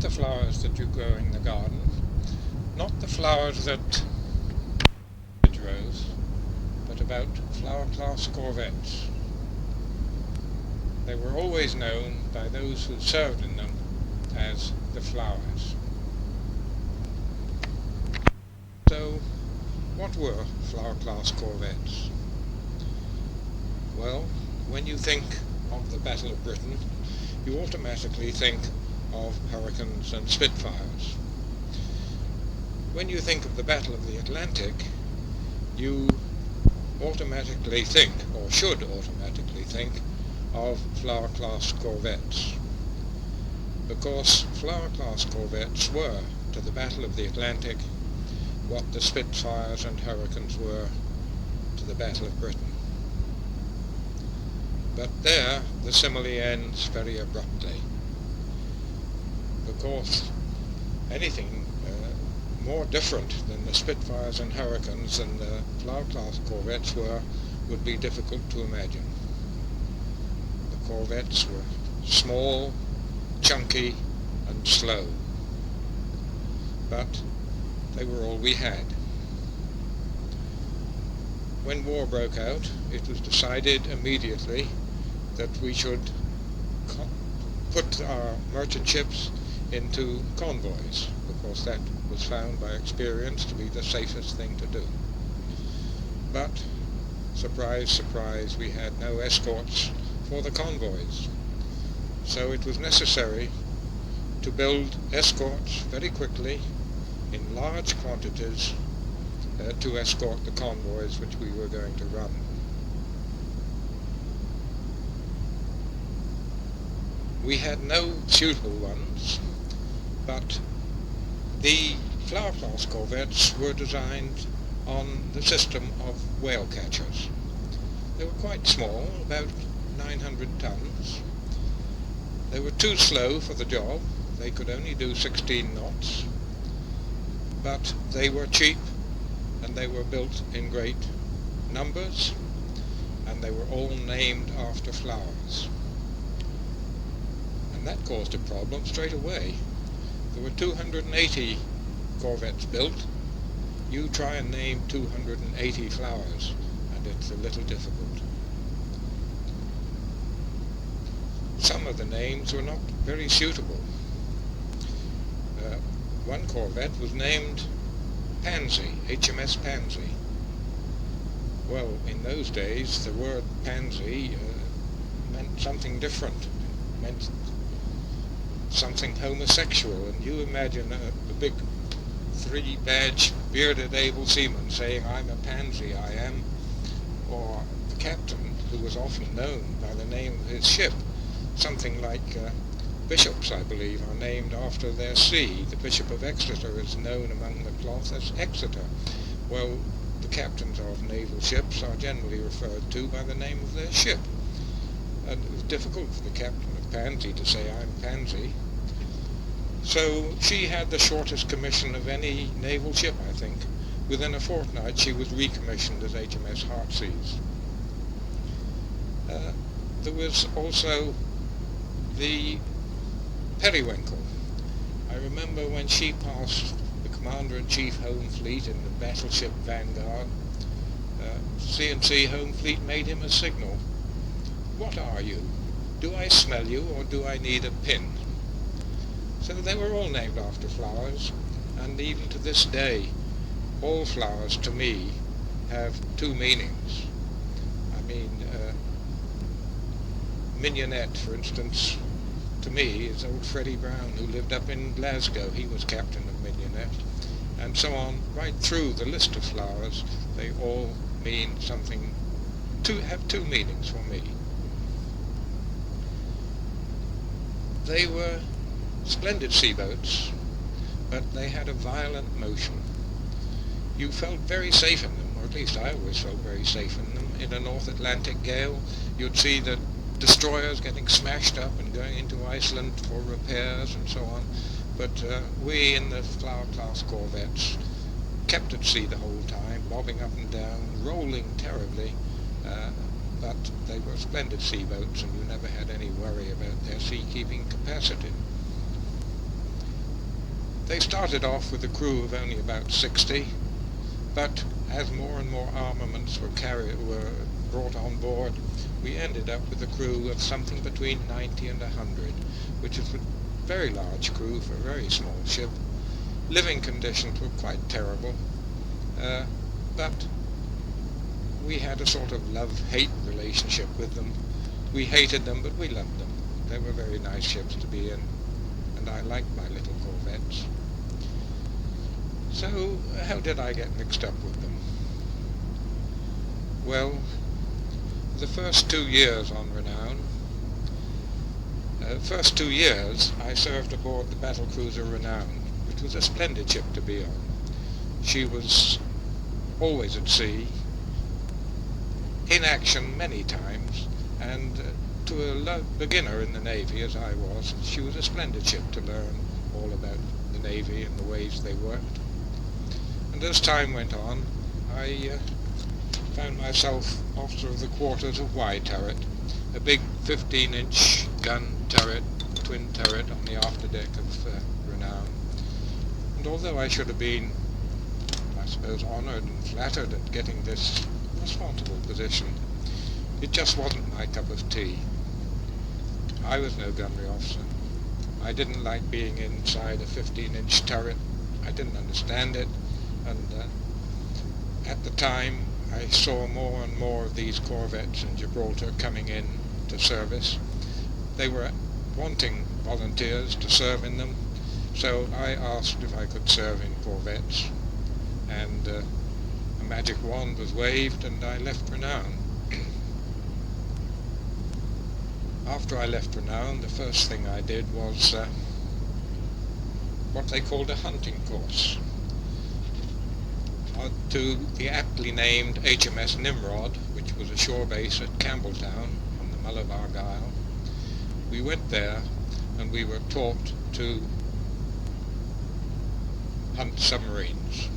not the flowers that you grow in the garden, not the flowers that hedgerows, but about flower-class corvettes. They were always known by those who served in them as the flowers. So, what were flower-class corvettes? Well, when you think of the Battle of Britain, you automatically think of Hurricanes and Spitfires. When you think of the Battle of the Atlantic, you automatically think, or should automatically think, of flower-class corvettes. Because flower-class corvettes were, to the Battle of the Atlantic, what the Spitfires and Hurricanes were to the Battle of Britain. But there the simile ends very abruptly, because anything more different than the Spitfires and Hurricanes and the flower-class corvettes were would be difficult to imagine. The corvettes were small, chunky and slow, but they were all we had. When war broke out, it was decided immediately that we should put our merchant ships into convoys, because that was found by experience to be the safest thing to do. But, surprise, surprise, we had no escorts for the convoys. So it was necessary to build escorts very quickly in large quantities to escort the convoys which we were going to run. We had no suitable ones, but the flower-class corvettes were designed on the system of whale catchers. They were quite small, about 900 tons. They were too slow for the job. They could only do 16 knots, but they were cheap, and they were built in great numbers, and they were all named after flowers. And that caused a problem straight away. There were 280 corvettes built. You try and name 280 flowers, and it's a little difficult. Some of the names were not very suitable. One corvette was named Pansy, HMS Pansy. Well, in those days, the word pansy meant something different. It meant something homosexual, and you imagine a big three-badge bearded able seaman saying, "I'm a pansy, I am," or the captain, who was often known by the name of his ship, something like bishops, I believe, are named after their see. The Bishop of Exeter is known among the cloth as Exeter. Well, the captains of naval ships are generally referred to by the name of their ship. And it was difficult for the captain of Pansy to say, "I'm Pansy." So she had the shortest commission of any naval ship, I think. Within a fortnight she was recommissioned as HMS Heartsease. There was also the Periwinkle. I remember when she passed the Commander-in-Chief Home Fleet in the battleship Vanguard, C&C Home Fleet made him a signal. "What are you? Do I smell you, or do I need a pin?" So they were all named after flowers, and even to this day, all flowers to me have two meanings. I mean, mignonette, for instance, to me is old Freddie Brown, who lived up in Glasgow. He was captain of mignonette, and so on, right through the list of flowers. They all mean something, have two meanings for me. They were splendid seaboats, but they had a violent motion. You felt very safe in them, or at least I always felt very safe in them. In a North Atlantic gale, you'd see the destroyers getting smashed up and going into Iceland for repairs and so on, but we in the flower-class corvettes kept at sea the whole time, bobbing up and down, rolling terribly, but they were splendid seaboats, and you never had any worry about their sea-keeping capacity. They started off with a crew of only about 60, but as more and more armaments were brought on board, we ended up with a crew of something between 90 and 100, which is a very large crew for a very small ship. Living conditions were quite terrible, but we had a sort of love-hate relationship with them. We hated them, but we loved them. They were very nice ships to be in, and I liked my little corvettes. So, how did I get mixed up with them? Well, the first 2 years on Renown, first 2 years I served aboard the battlecruiser Renown, which was a splendid ship to be on. She was always at sea, in action many times, and to a beginner in the Navy as I was, she was a splendid ship to learn all about the Navy and the ways they worked. And as time went on, I found myself officer of the quarters of Y turret, a big 15-inch gun turret, twin turret on the afterdeck of Renown. And although I should have been, I suppose, honoured and flattered at getting this responsible position, it just wasn't my cup of tea. I was no gunnery officer. I didn't like being inside a 15-inch turret. I didn't understand it, and at the time I saw more and more of these corvettes in Gibraltar coming in to service. They were wanting volunteers to serve in them, so I asked if I could serve in corvettes, and a magic wand was waved and I left Renown. After I left Renown, the first thing I did was what they called a hunting course to the aptly named HMS Nimrod, which was a shore base at Campbelltown on the Mull of Argyll. We went there and we were taught to hunt submarines.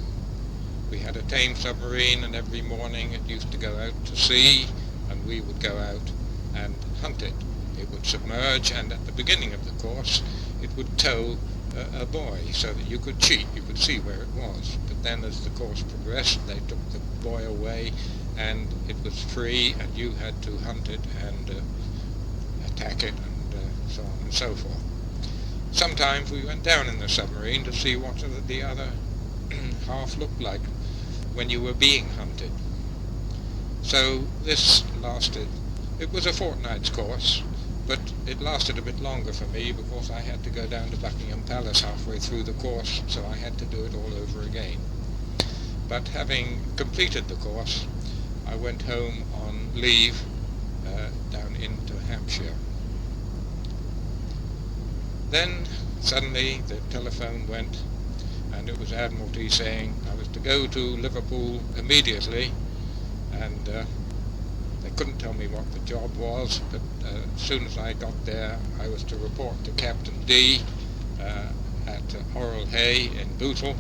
We had a tame submarine, and every morning it used to go out to sea, and we would go out and hunt it. It would submerge, and at the beginning of the course it would tow a buoy so that you could cheat, you could see where it was. But then as the course progressed, they took the buoy away and it was free, and you had to hunt it and attack it, and so on and so forth. Sometimes we went down in the submarine to see what the other half looked like when you were being hunted. So this lasted, it was a fortnight's course, but it lasted a bit longer for me because I had to go down to Buckingham Palace halfway through the course, so I had to do it all over again. But having completed the course, I went home on leave down into Hampshire. Then suddenly the telephone went, and it was Admiralty saying I was to go to Liverpool immediately, and they couldn't tell me what the job was, but as soon as I got there I was to report to Captain D at Oral Hay in Bootle,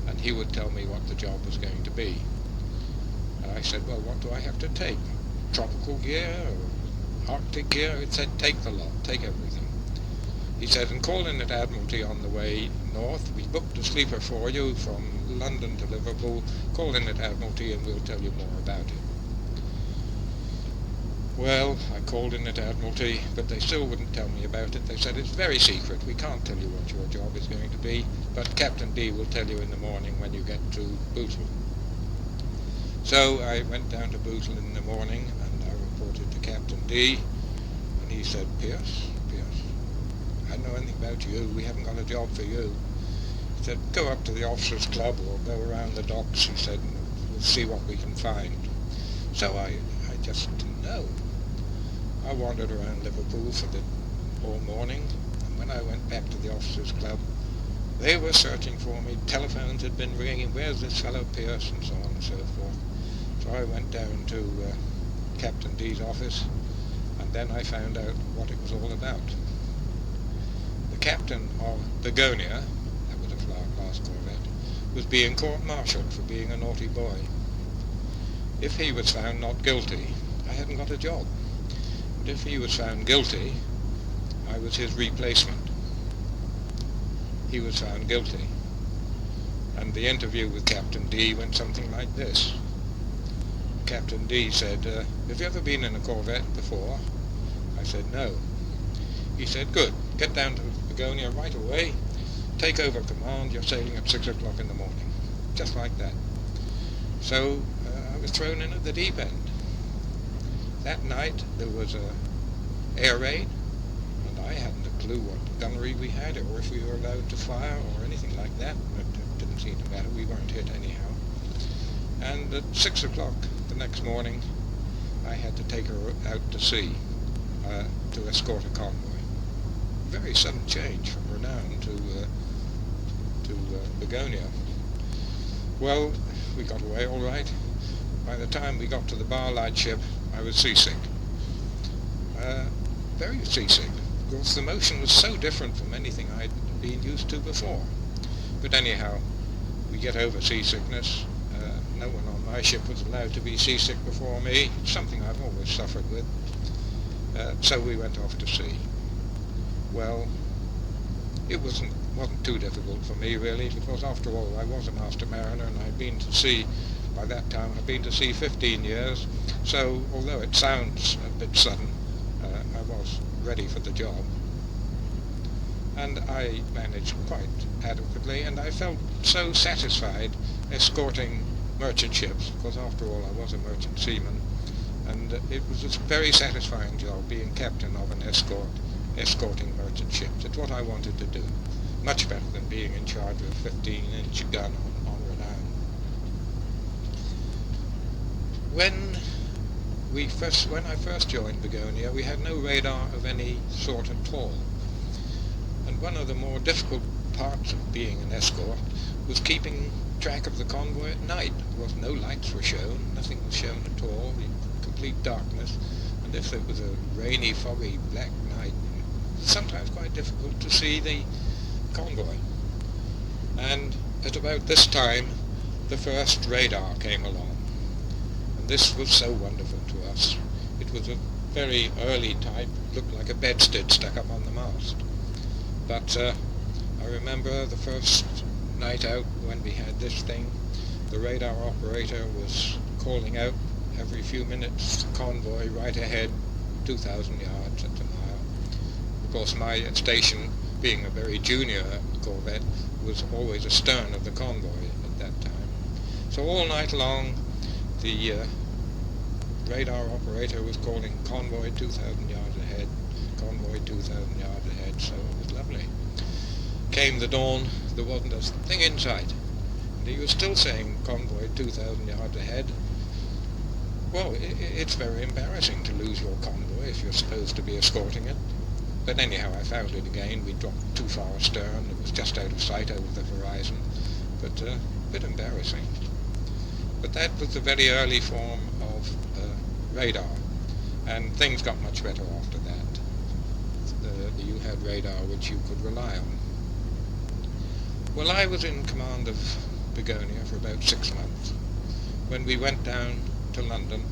and he would tell me what the job was going to be. And I said, well, what do I have to take? Tropical gear or Arctic gear? It said, take the lot, take everything. He said, and call in at Admiralty on the way north. We booked a sleeper for you from London to Liverpool. Call in at Admiralty and we'll tell you more about it. Well, I called in at Admiralty, but they still wouldn't tell me about it. They said, it's very secret, we can't tell you what your job is going to be, but Captain D will tell you in the morning when you get to Bootle. So I went down to Bootle in the morning and I reported to Captain D, and he said, Pierce, I don't know anything about you, we haven't got a job for you. He said, go up to the officers' club or go around the docks, he said, and we'll see what we can find. So I just didn't know. I wandered around Liverpool for the whole morning, and when I went back to the officers' club, they were searching for me. Telephones had been ringing, where's this fellow Pierce, and so on and so forth. So I went down to Captain D's office, and then I found out what it was all about. The captain of Begonia, that was a last corvette, was being court-martialed for being a naughty boy. If he was found not guilty, I hadn't got a job. But if he was found guilty, I was his replacement. he was found guilty. And the interview with Captain D went something like this. Captain D said, have you ever been in a corvette before? I said, no. He said, good, get down to Begonia right away, take over command, you're sailing at 6 o'clock in the morning. Just like that. So I was thrown in at the deep end. That night there was a air raid, and I hadn't a clue what gunnery we had, or if we were allowed to fire, or anything like that. It didn't seem to matter, we weren't hit anyhow. And at 6 o'clock the next morning, I had to take her out to sea to escort a convoy. Very sudden change from Renown to Begonia. Well, we got away all right. By the time we got to the bar lightship, I was seasick. Very seasick. Of course, the motion was so different from anything I'd been used to before. But anyhow, we get over seasickness. No one on my ship was allowed to be seasick before me. It's something I've always suffered with. So we went off to sea. Well, it wasn't too difficult for me really, because after all I was a master mariner and I'd been to sea, by that time I'd been to sea 15 years, so although it sounds a bit sudden, I was ready for the job. And I managed quite adequately, and I felt so satisfied escorting merchant ships, because after all I was a merchant seaman, and it was a very satisfying job being captain of an escorting merchant ships. It's what I wanted to do. Much better than being in charge of a 15-inch gun on Renown. When I first joined Begonia, we had no radar of any sort at all. And one of the more difficult parts of being an escort was keeping track of the convoy at night. No lights were shown, nothing was shown at all, complete darkness, and if it was a rainy, foggy, black night, sometimes quite difficult to see the convoy. And at about this time, the first radar came along, and this was so wonderful to us. It was a very early type, looked like a bedstead stuck up on the mast. But I remember the first night out when we had this thing, the radar operator was calling out every few minutes, convoy right ahead, 2,000 yards at the mile. Of course, my station, being a very junior corvette, was always astern of the convoy at that time. So all night long, the radar operator was calling convoy 2,000 yards ahead, convoy 2,000 yards ahead, so it was lovely. Came the dawn, there wasn't a thing in sight, and he was still saying convoy 2,000 yards ahead. Well, it's very embarrassing to lose your convoy if you're supposed to be escorting it. But anyhow, I found it again. We dropped too far astern. It was just out of sight over the horizon, but a bit embarrassing. But that was the very early form of radar, and things got much better after that. You had radar which you could rely on. Well, I was in command of Begonia for about 6 months, when we went down to London,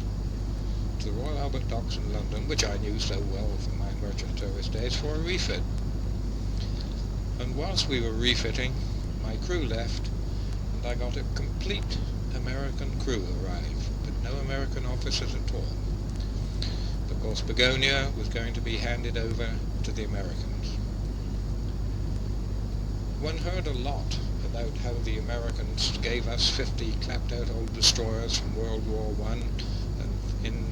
to the Royal Albert Docks in London, which I knew so well from my merchant service days, for a refit. And whilst we were refitting, my crew left, and I got a complete American crew arrive, but no American officers at all. Of course, Begonia was going to be handed over to the Americans. One heard a lot about how the Americans gave us 50 clapped-out old destroyers from World War I, and in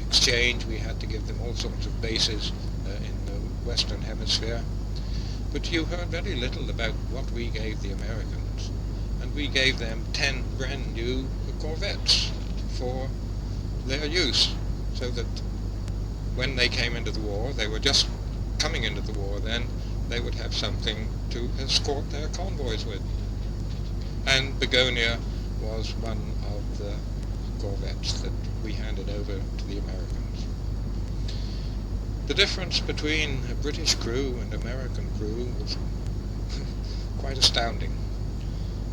exchange we had to give them all sorts of bases in the Western Hemisphere. But you heard very little about what we gave the Americans, and we gave them 10 brand new corvettes for their use, so that when they came into the war, they were just coming into the war then, they would have something to escort their convoys with. And Begonia was one of the corvettes that we handed over to the Americans. The difference between a British crew and American crew was quite astounding.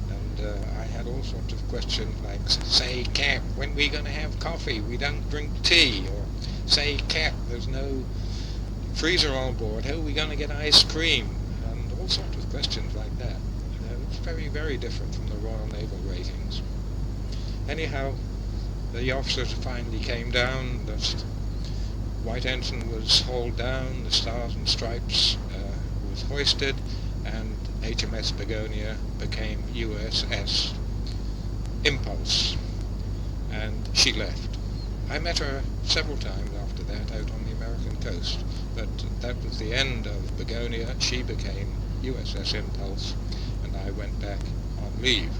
And I had all sorts of questions like, say, Cap, when are we going to have coffee? We don't drink tea. Or, say, Cap, there's no freezer on board. How are we going to get ice cream? And all sorts of questions like that. It's very, very different from the Royal Naval ratings. Anyhow, the officers finally came down, the white ensign was hauled down, the stars and stripes was hoisted, and HMS Begonia became USS Impulse, and she left. I met her several times after that out on the American coast, but that was the end of Begonia. She became USS Impulse, and I went back on leave.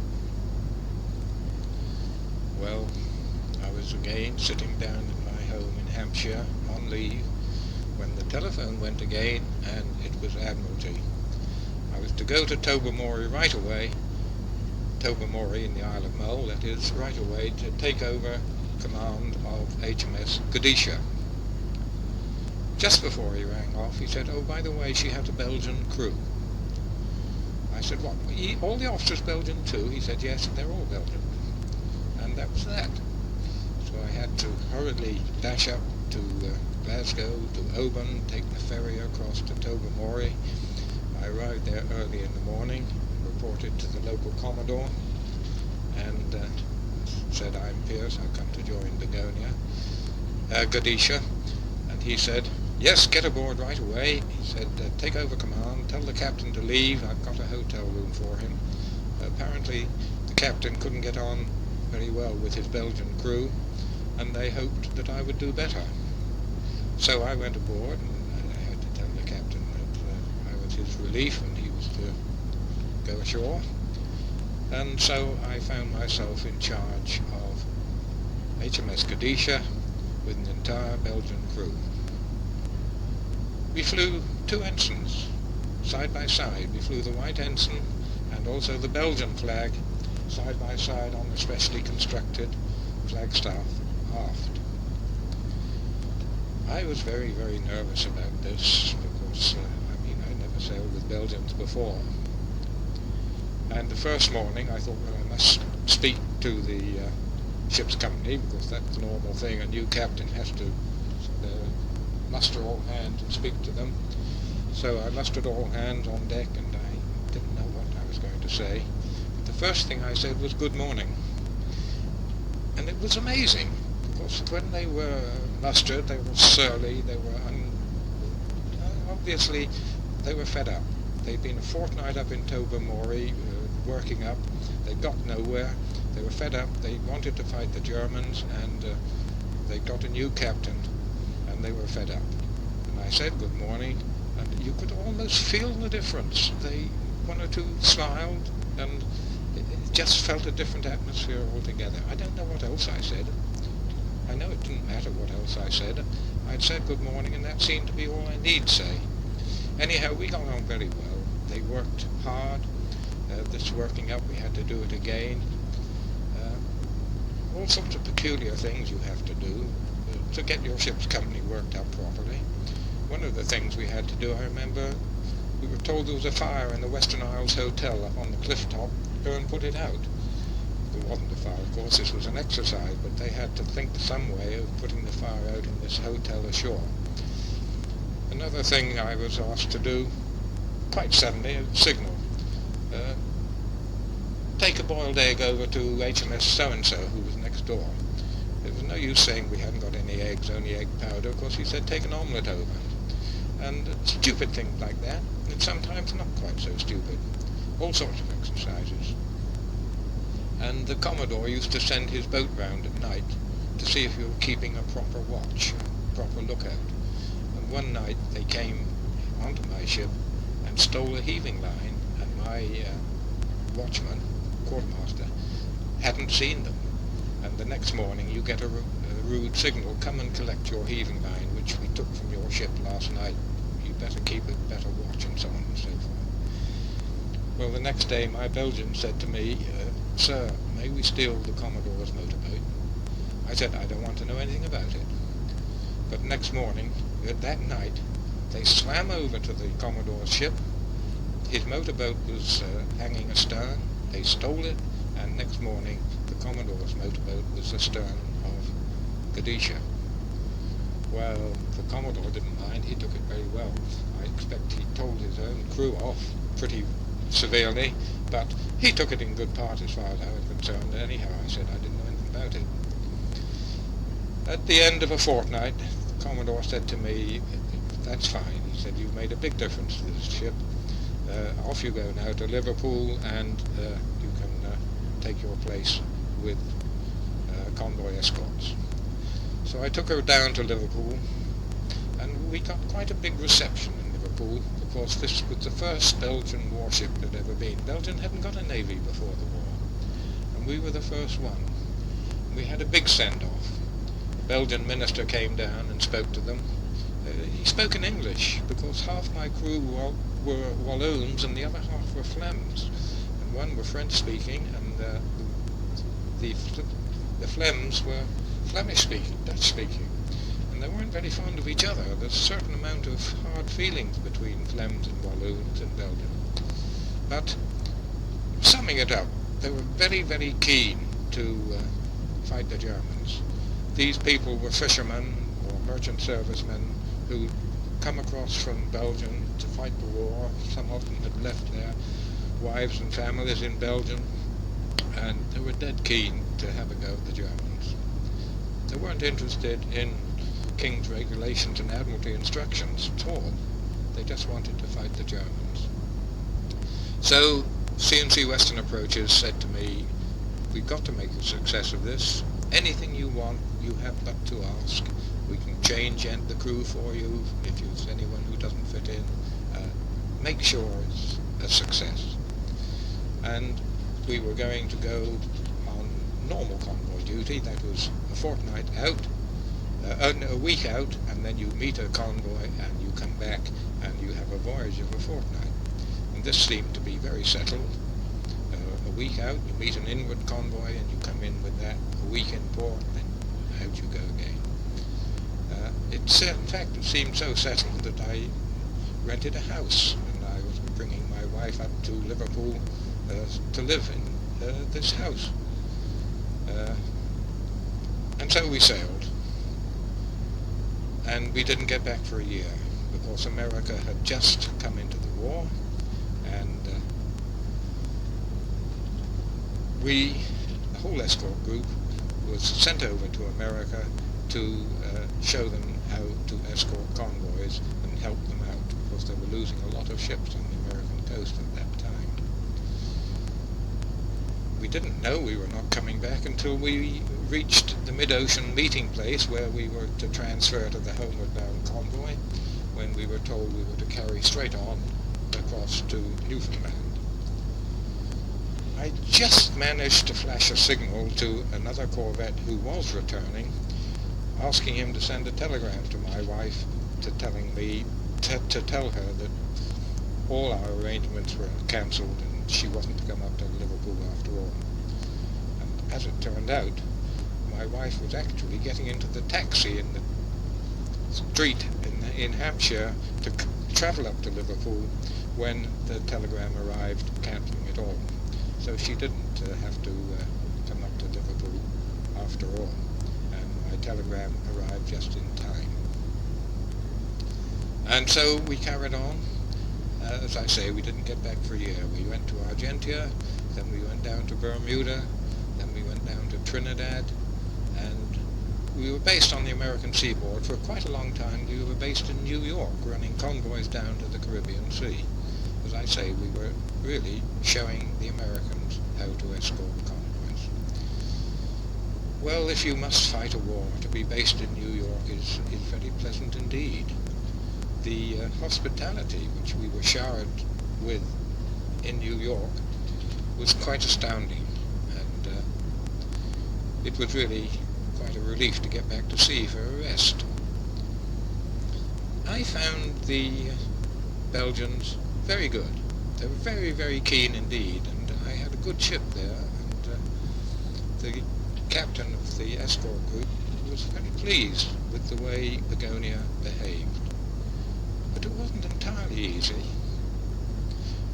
Well, I was again sitting down in my home in Hampshire on leave when the telephone went again, and it was Admiralty. I was to go to Tobermory right away, Tobermory in the Isle of Mull, that is, right away, to take over command of HMS Kadisha. Just before he rang off, he said, "Oh, by the way, she has a Belgian crew." I said, "What, all the officers Belgian too?" He said, "Yes, they're all Belgian." And that was that. So I had to hurriedly dash up to Glasgow, to Oban, take the ferry across to Tobermory. I arrived there early in the morning, reported to the local commodore, and said, "I'm Pierce, I've come to join Begonia, Kadisha." And he said, "Yes, get aboard right away." He said, "Take over command, tell the captain to leave, I've got a hotel room for him." Apparently the captain couldn't get on very well with his Belgian crew, and they hoped that I would do better. So I went aboard, and I had to tell the captain that I was his relief and he was to go ashore. And so I found myself in charge of HMS Kadisha with an entire Belgian crew. We flew two ensigns side by side. We flew the white ensign and also the Belgian flag side by side on a specially constructed flagstaff aft. I was very, very nervous about this because, I never sailed with Belgians before. And the first morning I thought, well, I must speak to the ship's company, because that's the normal thing. A new captain has to muster all hands and speak to them. So I mustered all hands on deck, and I didn't know what I was going to say. But the first thing I said was "Good morning." And it was amazing, because when they were mustered, they were surly, they were obviously they were fed up. They'd been a fortnight up in Tobermory, working up. They got nowhere. They were fed up. They wanted to fight the Germans, and they got a new captain, and they were fed up. And I said "Good morning," and you could almost feel the difference. One or two smiled, and it just felt a different atmosphere altogether. I don't know what else I said. I know it didn't matter what else I said. I'd said "Good morning," and that seemed to be all I need say. Anyhow, we got on very well. They worked hard. This working up, we had to do it again. All sorts of peculiar things you have to do to get your ship's company worked up properly. One of the things we had to do, I remember, we were told there was a fire in the Western Isles Hotel up on the cliff top. Go and put it out. There wasn't a fire, of course. This was an exercise, but they had to think some way of putting the fire out in this hotel ashore. Another thing I was asked to do, quite suddenly, a signal. Take a boiled egg over to HMS so-and-so, who was next door. There was no use saying we hadn't got any eggs, only egg powder. Of course, he said, take an omelette over. And stupid things like that, and sometimes not quite so stupid. All sorts of exercises. And the Commodore used to send his boat round at night to see if you were keeping a proper watch, a proper lookout. And one night they came onto my ship and stole a heaving line, and my watchman, quartermaster, hadn't seen them. And the next morning you get a rude signal, "Come and collect your heaving line, which we took from your ship last night. You better keep it, better watch," and so on and so forth. Well, the next day my Belgian said to me, "Sir, may we steal the Commodore's motorboat?" I said, "I don't want to know anything about it." But next morning, that night, they swam over to the Commodore's ship. His motorboat was hanging astern. They stole it, and next morning the Commodore's motorboat was astern of Kadisha. Well, the Commodore didn't mind. He took it very well. I expect he told his own crew off pretty severely, but he took it in good part as far as I was concerned. Anyhow, I said I didn't know anything about it. At the end of a fortnight, the Commodore said to me, "That's fine," he said, "you've made a big difference to this ship. Off you go now to Liverpool, and you can take your place with convoy escorts." So I took her down to Liverpool, and we got quite a big reception in Liverpool, because this was the first Belgian warship that had ever been. Belgium hadn't got a navy before the war, and we were the first one. We had a big send-off. The Belgian minister came down and spoke to them. He spoke in English, because half my crew were Walloons and the other half were Flems, and one were French-speaking, and the Flems were Flemish-speaking, Dutch-speaking, and they weren't very fond of each other. There's a certain amount of hard feelings between Flems and Walloons in Belgium. But, summing it up, they were very, very keen to fight the Germans. These people were fishermen or merchant servicemen who'd come across from Belgium to fight the war. Some of them had left their wives and families in Belgium, and they were dead keen to have a go at the Germans. They weren't interested in King's regulations and Admiralty instructions at all. They just wanted to fight the Germans. So C&C Western Approaches said to me, "We've got to make a success of this. Anything you want, you have but to ask. We can change the crew for you if there's anyone who doesn't fit in. Make sure it's a success." And we were going to go on normal convoy duty. That was a fortnight out, a week out, and then you meet a convoy and you come back and you have a voyage of a fortnight. And this seemed to be very settled. A week out, you meet an inward convoy and you come in with that. A week in port, then out you go again. In fact, it seemed so settled that I rented a house, and I was bringing my wife up to Liverpool to live in this house. And so we sailed, and we didn't get back for a year, because America had just come into the war, and the whole escort group was sent over to America to show them how to escort convoys and help them out, because they were losing a lot of ships on the American coast at that time. We didn't know we were not coming back until we reached the mid-ocean meeting place where we were to transfer to the homeward bound convoy, when we were told we were to carry straight on across to Newfoundland. I just managed to flash a signal to another corvette who was returning, asking him to send a telegram to my wife to tell her that all our arrangements were cancelled and she wasn't to come up to Liverpool after all. And as it turned out, my wife was actually getting into the taxi in the street in Hampshire to travel up to Liverpool when the telegram arrived cancelling it all. So she didn't have to come up to Liverpool after all, and my telegram arrived just in time. And so we carried on. As I say, we didn't get back for a year. We went to Argentia, then we went down to Bermuda, then we went down to Trinidad, and we were based on the American seaboard for quite a long time. We were based in New York, running convoys down to the Caribbean Sea. As I say, we were really showing the Americans how to escort convoys. Well, if you must fight a war, to be based in New York is very pleasant indeed. The hospitality which we were showered with in New York was quite astounding, and it was really quite a relief to get back to sea for a rest. I found the Belgians very good. They were very, very keen indeed, and I had a good ship there, and the captain of the escort group was very pleased with the way Begonia behaved. But it wasn't entirely easy.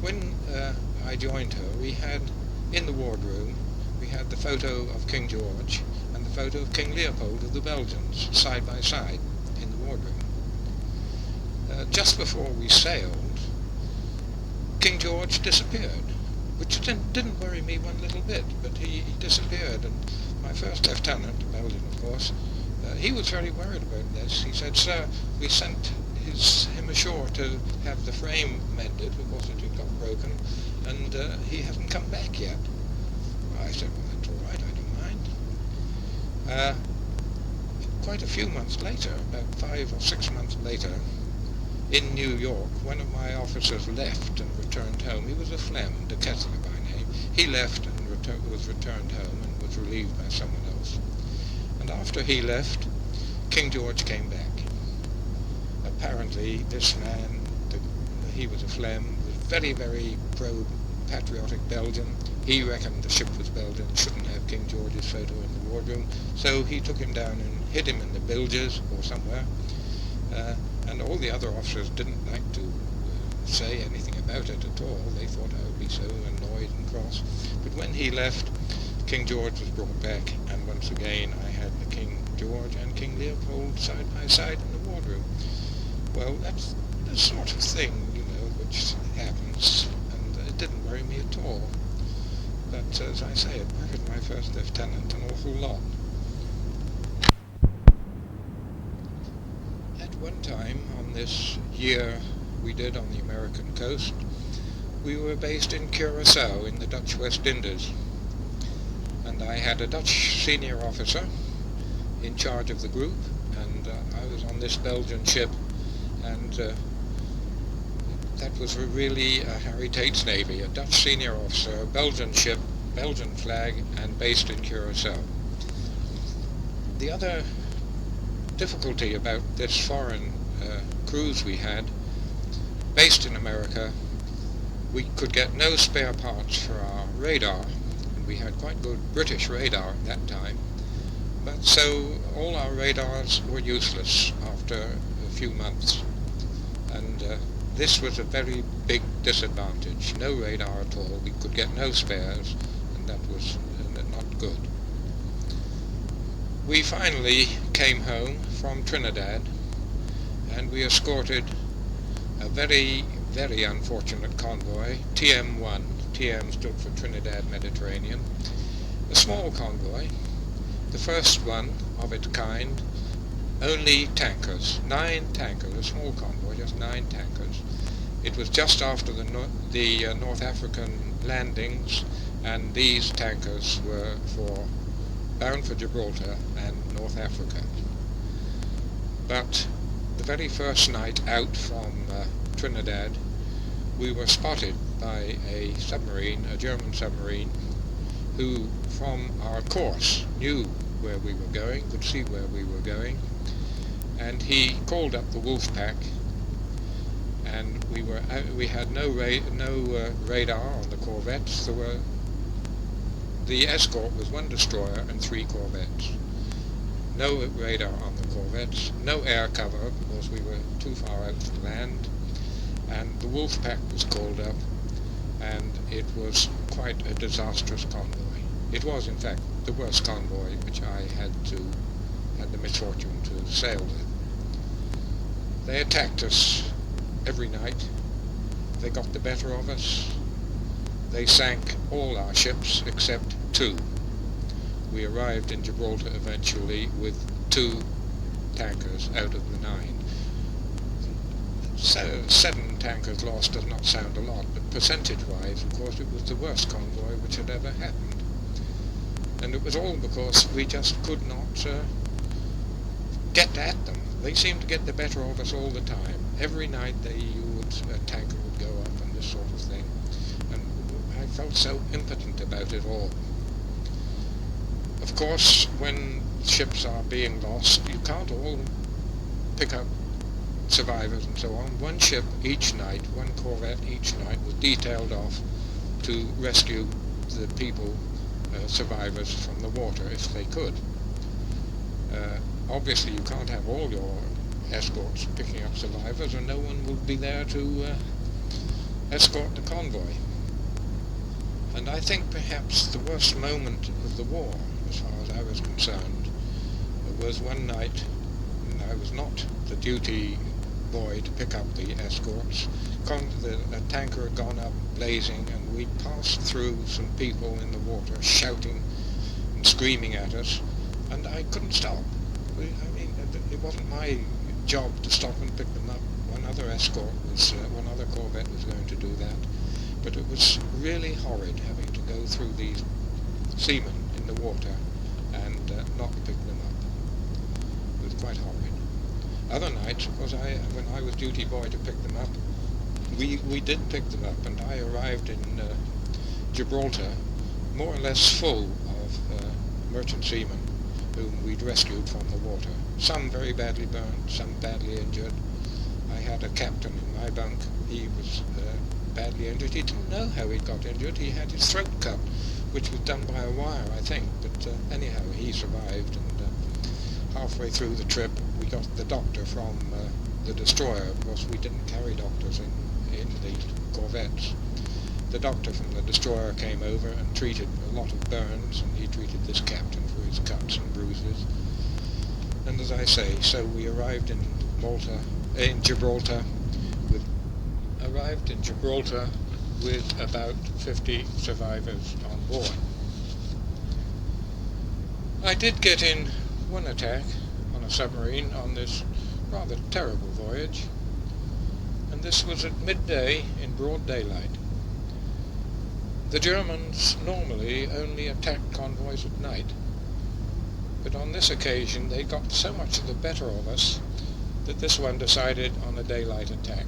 When I joined her, we had, in the wardroom, we had the photo of King George and the photo of King Leopold of the Belgians, side by side, in the wardroom. Just before we sailed, King George disappeared, which didn't worry me one little bit, but he disappeared. And my first lieutenant, a Belgian of course, he was very worried about this. He said, "Sir, we sent him ashore to have the frame mended because it had got broken, and he hasn't come back yet." I said, "Well, that's all right, I don't mind." Quite a few months later, about 5 or 6 months later, in New York, one of my officers left and returned home. He was a Flem, de Kessler by name. He left and was returned home and was relieved by someone else. And after he left, King George came back. Apparently, this man, he was a Flem, was very, very pro-patriotic Belgian. He reckoned the ship was Belgian, shouldn't have King George's photo in the wardroom, so he took him down and hid him in the bilges or somewhere. And all the other officers didn't like to say anything about it at all. They thought I would be so annoyed and cross. But when he left, King George was brought back, and once again I had the King George and King Leopold side by side in the wardroom. Well, that's the sort of thing, which happens, and it didn't worry me at all. But as I say, it worried my first lieutenant an awful lot. At one time on this year we did on the American coast, we were based in Curacao in the Dutch West Indies, and I had a Dutch senior officer in charge of the group, and I was on this Belgian ship, and that was really Harry Tate's Navy, a Dutch senior officer, a Belgian ship, Belgian flag, and based in Curacao. The other difficulty about this foreign cruise we had, based in America, we could get no spare parts for our radar, and we had quite good British radar at that time, but so all our radars were useless after a few months, and this was a very big disadvantage. No radar at all, we could get no spares, and that was not good. We finally came home from Trinidad, and we escorted a very, very unfortunate convoy, TM-1. TM stood for Trinidad Mediterranean. A small convoy, the first one of its kind, only tankers, 9 tankers, a small convoy, just 9 tankers. It was just after the North African landings, and these tankers were bound for Gibraltar and North Africa. But the very first night out from Trinidad, we were spotted by a submarine, a German submarine, who from our course knew where we were going, could see where we were going, and he called up the wolf pack, and we had no radar on the corvettes. The escort was 1 destroyer and 3 corvettes. No radar on the corvettes, no air cover because we were too far out to land, and the wolf pack was called up, and it was quite a disastrous convoy. It was, in fact, the worst convoy which I had the misfortune to sail with. They attacked us every night. They got the better of us. They sank all our ships except 2. We arrived in Gibraltar eventually with 2 tankers out of the 9. 7 tankers lost does not sound a lot, but percentage-wise, of course, it was the worst convoy which had ever happened. And it was all because we just could not get at them. They seemed to get the better of us all the time. Every night a tanker would go up and this sort of thing. And I felt so impotent about it all. Of course, when ships are being lost, you can't all pick up survivors and so on. One ship each night, one corvette each night was detailed off to rescue the people, survivors from the water if they could. Obviously you can't have all your escorts picking up survivors, and no one will be there to escort the convoy. And I think perhaps the worst moment of the war, as far as I was concerned, was one night, and I was not the duty boy to pick up the escorts. the tanker had gone up blazing, and we passed through some people in the water shouting and screaming at us, and I couldn't stop. I mean, it wasn't my job to stop and pick them up. One other corvette was going to do that, but it was really horrid having to go through these seamen in the water and not pick them up. It was quite horrid. Other nights, of course, when I was duty boy to pick them up, we did pick them up, and I arrived in Gibraltar more or less full of merchant seamen whom we'd rescued from the water. Some very badly burnt, some badly injured. I had a captain in my bunk. He was badly injured. He didn't know how he got injured. He had his throat cut, which was done by a wire, I think. But anyhow, he survived, and halfway through the trip, we got the doctor from the destroyer. Of course, we didn't carry doctors in the corvettes. The doctor from the destroyer came over and treated a lot of burns, and he treated this captain for his cuts and bruises. And as I say, so we arrived in Gibraltar with about 50 survivors on board. I did get in one attack on a submarine on this rather terrible voyage, and this was at midday in broad daylight. The Germans normally only attacked convoys at night, but on this occasion they got so much of the better of us that this one decided on a daylight attack.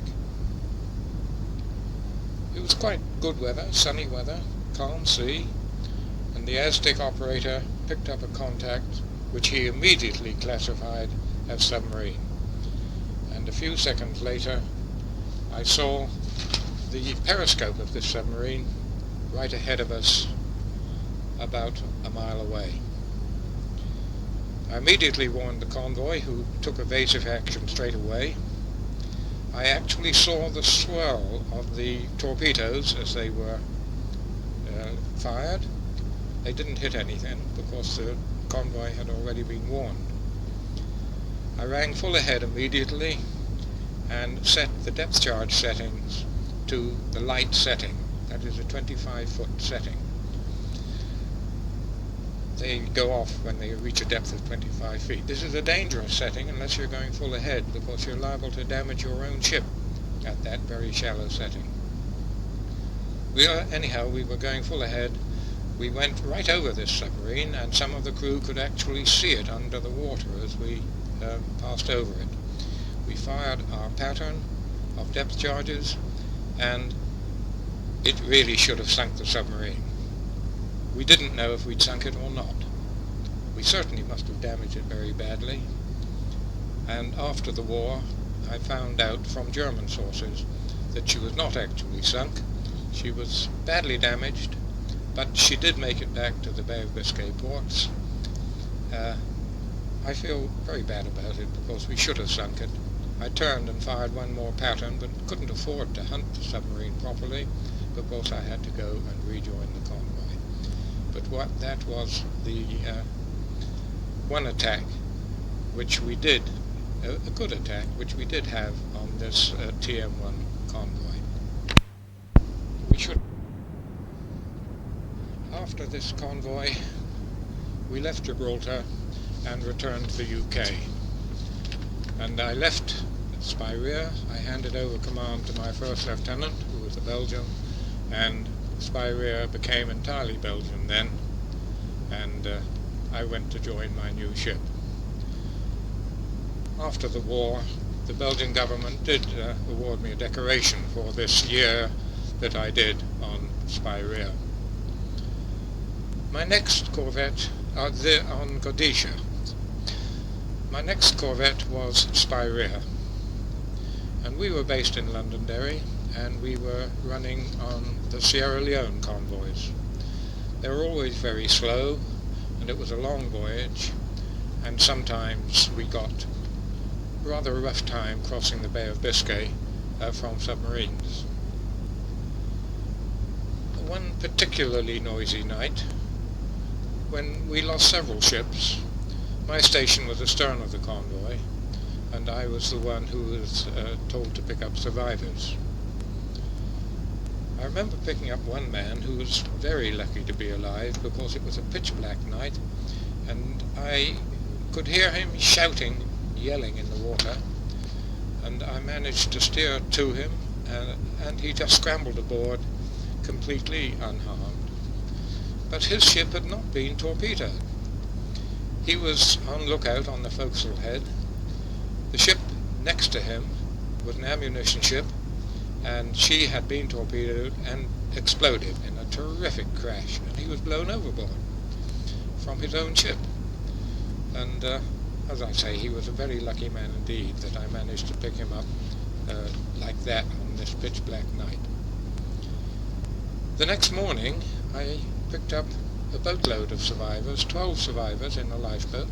It was quite good weather, sunny weather, calm sea, and the Aztec operator picked up a contact which he immediately classified as submarine. And a few seconds later I saw the periscope of this submarine right ahead of us, about a mile away. I immediately warned the convoy, who took evasive action straight away. I actually saw the swirl of the torpedoes as they were fired. They didn't hit anything because the convoy had already been warned. I rang full ahead immediately and set the depth charge settings to the light setting. That is a 25-foot setting. They go off when they reach a depth of 25 feet. This is a dangerous setting unless you're going full ahead, because you're liable to damage your own ship at that very shallow setting. Anyhow, we were going full ahead. We went right over this submarine, and some of the crew could actually see it under the water as we passed over it. We fired our pattern of depth charges, and it really should have sunk the submarine. We didn't know if we'd sunk it or not. We certainly must have damaged it very badly. And after the war, I found out from German sources that she was not actually sunk. She was badly damaged, but she did make it back to the Bay of Biscay ports. I feel very bad about it because we should have sunk it. I turned and fired one more pattern, but couldn't afford to hunt the submarine properly because I had to go and rejoin the convoy. But that was the one attack which we did, a good attack, which we did have on this TM1 convoy. After this convoy, we left Gibraltar and returned to the UK. And I left Spyria. I handed over command to my first lieutenant, who was a Belgian, and Spyria became entirely Belgian then, and I went to join my new ship. After the war, the Belgian government did award me a decoration for this year that I did on Spyria. My next corvette, on Kadisha, my next corvette was Spyria, and we were based in Londonderry, and we were running on the Sierra Leone convoys. They were always very slow, and it was a long voyage, and sometimes we got rather a rough time crossing the Bay of Biscay from submarines. One particularly noisy night, when we lost several ships, my station was astern of the convoy, and I was the one who was told to pick up survivors. I remember picking up one man who was very lucky to be alive because it was a pitch black night and I could hear him shouting, yelling in the water, and I managed to steer to him and he just scrambled aboard completely unharmed. But his ship had not been torpedoed. He was on lookout on the forecastle head. The ship next to him was an ammunition ship, and she had been torpedoed and exploded in a terrific crash, and he was blown overboard from his own ship. And as I say, he was a very lucky man indeed that I managed to pick him up like that on this pitch black night. The next morning I picked up a boatload of survivors, 12 survivors in a lifeboat,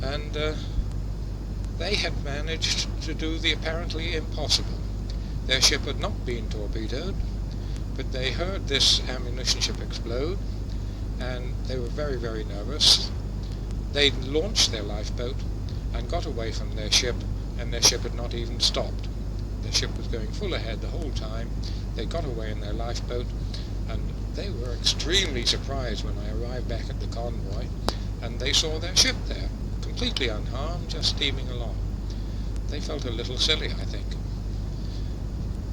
and they had managed to do the apparently impossible. Their ship had not been torpedoed, but they heard this ammunition ship explode, and they were very, very nervous. They launched their lifeboat and got away from their ship, and their ship had not even stopped. Their ship was going full ahead the whole time. They got away in their lifeboat, and they were extremely surprised when I arrived back at the convoy, and they saw their ship there, completely unharmed, just steaming along. They felt a little silly, I think.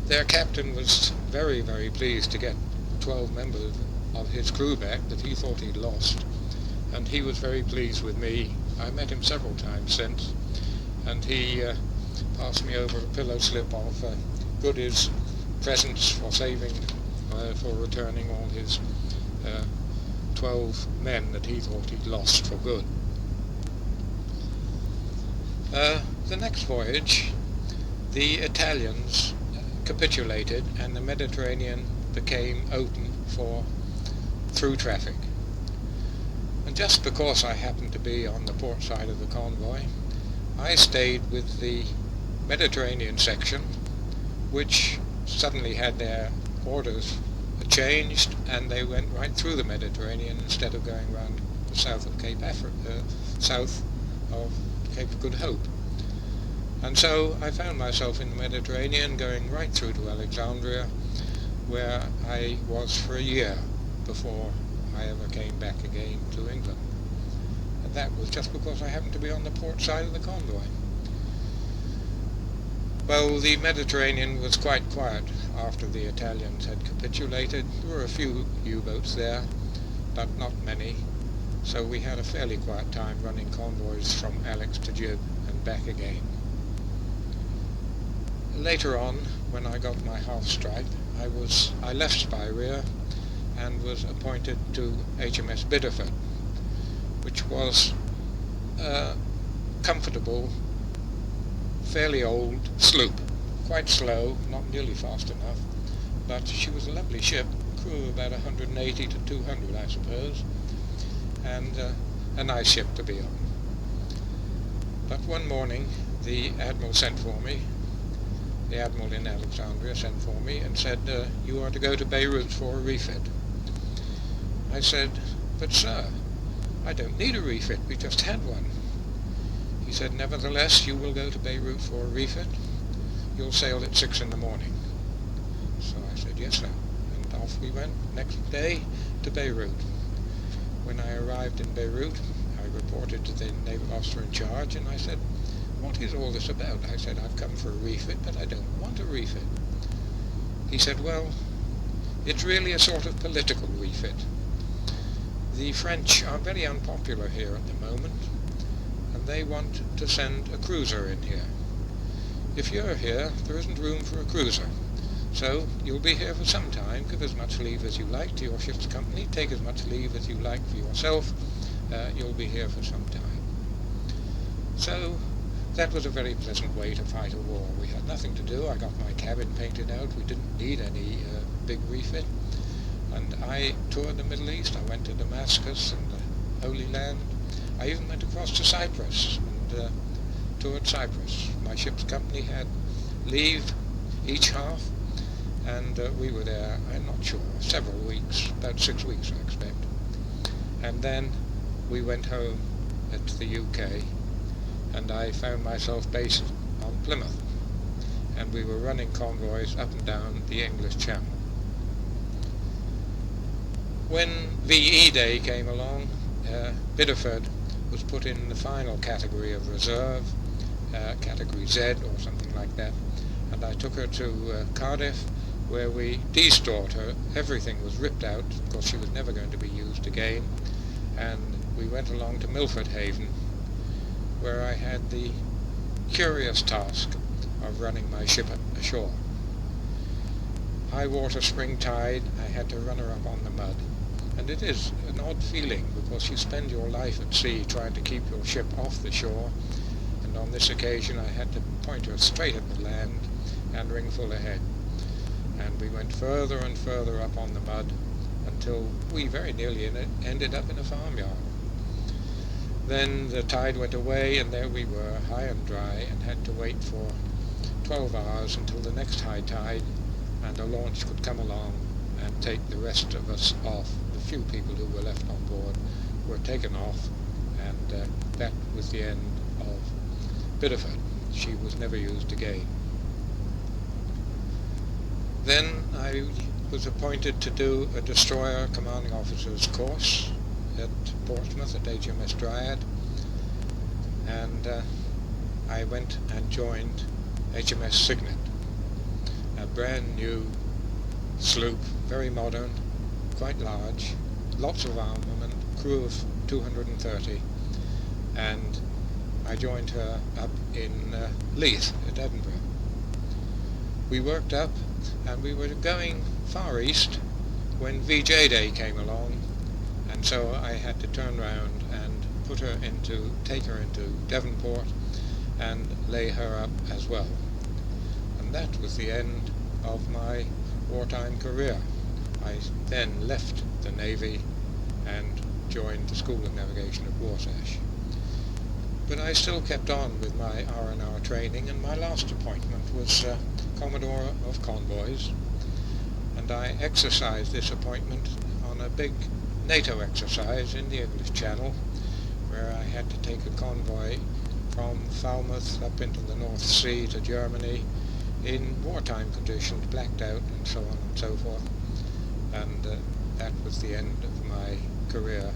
Their captain was very, very pleased to get 12 members of his crew back that he thought he'd lost, and he was very pleased with me. I met him several times since, and he passed me over a pillow slip of goodies, presents for saving, for returning all his 12 men that he thought he'd lost for good. The next voyage, the Italians capitulated and the Mediterranean became open for through traffic. And just because I happened to be on the port side of the convoy, I stayed with the Mediterranean section, which suddenly had their orders changed and they went right through the Mediterranean instead of going around the south of south of Cape Good Hope. And so I found myself in the Mediterranean going right through to Alexandria, where I was for a year before I ever came back again to England. And that was just because I happened to be on the port side of the convoy. Well, the Mediterranean was quite quiet after the Italians had capitulated. There were a few U-boats there, but not many, so we had a fairly quiet time running convoys from Alex to Gib and back again. Later on, when I got my half stripe, I left Spiraea and was appointed to HMS Bideford, which was a comfortable, fairly old sloop, quite slow, not nearly fast enough, but she was a lovely ship, crew of about 180 to 200, I suppose, and a nice ship to be on. But one morning the Admiral sent for me, the Admiral in Alexandria sent for me and said, you are to go to Beirut for a refit. I said, but sir, I don't need a refit, we just had one. He said, nevertheless, you will go to Beirut for a refit. You'll sail at 6 in the morning. So I said, yes, sir. And off we went next day to Beirut. When I arrived in Beirut, I reported to the naval officer in charge, and I said, what is all this about? I said, I've come for a refit, but I don't want a refit. He said, well, it's really a sort of political refit. The French are very unpopular here at the moment, and they want to send a cruiser in here. If you're here, there isn't room for a cruiser. So you'll be here for some time. Give as much leave as you like to your ship's company. Take as much leave as you like for yourself. You'll be here for some time. So that was a very pleasant way to fight a war. We had nothing to do. I got my cabin painted out. We didn't need any big refit. And I toured the Middle East. I went to Damascus and the Holy Land. I even went across to Cyprus and toured Cyprus. My ship's company had leave, each half, and we were there, I'm not sure, several weeks, about 6 weeks I expect. And then we went home to the UK, and I found myself based on Plymouth. and we were running convoys up and down the English Channel. When VE Day came along, Bideford was put in the final category of reserve, category Z or something like that, and I took her to Cardiff, where we de-stored her. Everything was ripped out because she was never going to be used again, and we went along to Milford Haven, where I had the curious task of running my ship ashore. High water, spring tide, I had to run her up on the mud, and it is an odd feeling because you spend your life at sea trying to keep your ship off the shore, and on this occasion I had to point her straight at the land and ring full ahead. And we went further and further up on the mud until we very nearly ended up in a farmyard. Then the tide went away, and there we were, high and dry, and had to wait for 12 hours until the next high tide, and a launch could come along and take the rest of us off. The few people who were left on board were taken off, and that was the end of Bideford. She was never used again. Then I was appointed to do a destroyer commanding officer's course at Portsmouth at HMS Dryad, and I went and joined HMS Signet, a brand new sloop, very modern, quite large, lots of armament, crew of 230, and I joined her up in Leith at Edinburgh. We worked up, and we were going far east when VJ Day came along, and so I had to turn round and take her into Devonport and lay her up as well. And that was the end of my wartime career. I then left the Navy and joined the School of Navigation at Warsash. But I still kept on with my R&R training, and my last appointment was Commodore of Convoys, and I exercised this appointment on a big NATO exercise in the English Channel, where I had to take a convoy from Falmouth up into the North Sea to Germany in wartime conditions, blacked out and so on and so forth, and that was the end of my career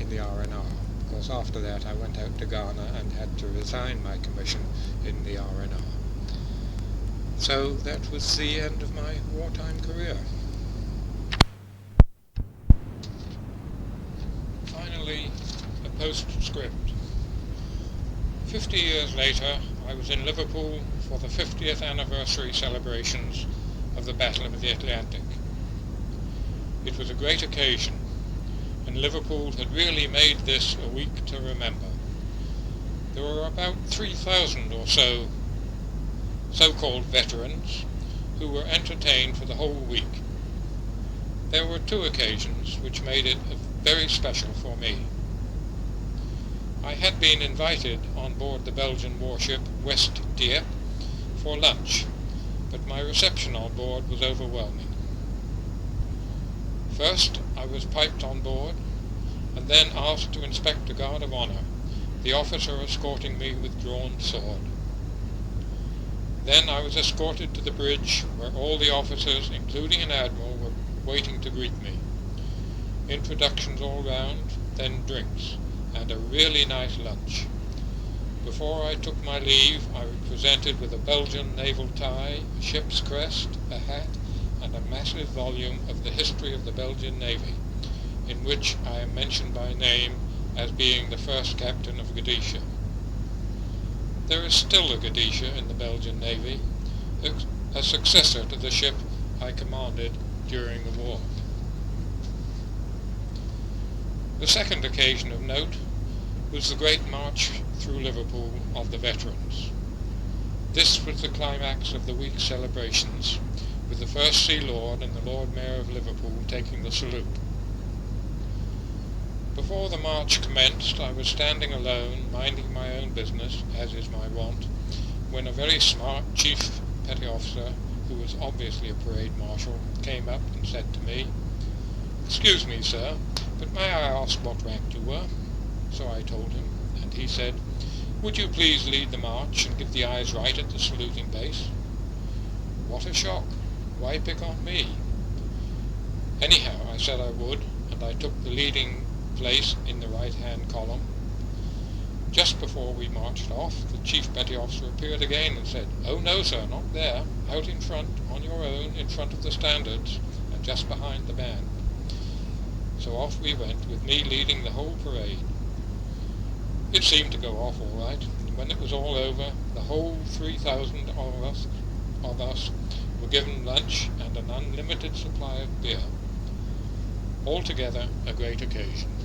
in the R&R. Of course, after that I went out to Ghana and had to resign my commission in the R&R. So that was the end of my wartime career. Finally, a postscript. 50 years later, I was in Liverpool for the 50th anniversary celebrations of the Battle of the Atlantic. It was a great occasion, and Liverpool had really made this a week to remember. There were about 3,000 or so so-called veterans who were entertained for the whole week. There were two occasions which made it very special for me. I had been invited on board the Belgian warship West Dieppe for lunch, but my reception on board was overwhelming. First, I was piped on board, and then asked to inspect a guard of honor, the officer escorting me with drawn sword. Then I was escorted to the bridge, where all the officers, including an admiral, were waiting to greet me. Introductions all round, then drinks, and a really nice lunch. Before I took my leave, I was presented with a Belgian naval tie, a ship's crest, a hat, and a massive volume of the history of the Belgian Navy, in which I am mentioned by name as being the first captain of Kadisha. There is still a Kadisha in the Belgian Navy, a successor to the ship I commanded during the war. The second occasion of note was the great march through Liverpool of the veterans. This was the climax of the week's celebrations, with the First Sea Lord and the Lord Mayor of Liverpool taking the salute. Before the march commenced, I was standing alone, minding my own business, as is my wont, when a very smart chief petty officer, who was obviously a parade marshal, came up and said to me, "Excuse me, sir, but may I ask what rank you were?" So I told him, and he said, "Would you please lead the march and give the eyes right at the saluting base?" What a shock! Why pick on me? Anyhow, I said I would, and I took the leading place in the right-hand column. Just before we marched off, the chief petty officer appeared again and said, "Oh no, sir, not there. Out in front, on your own, in front of the standards, and just behind the band." So off we went, with me leading the whole parade. It seemed to go off all right. When it was all over, the whole 3,000 of us were given lunch and an unlimited supply of beer. Altogether a great occasion.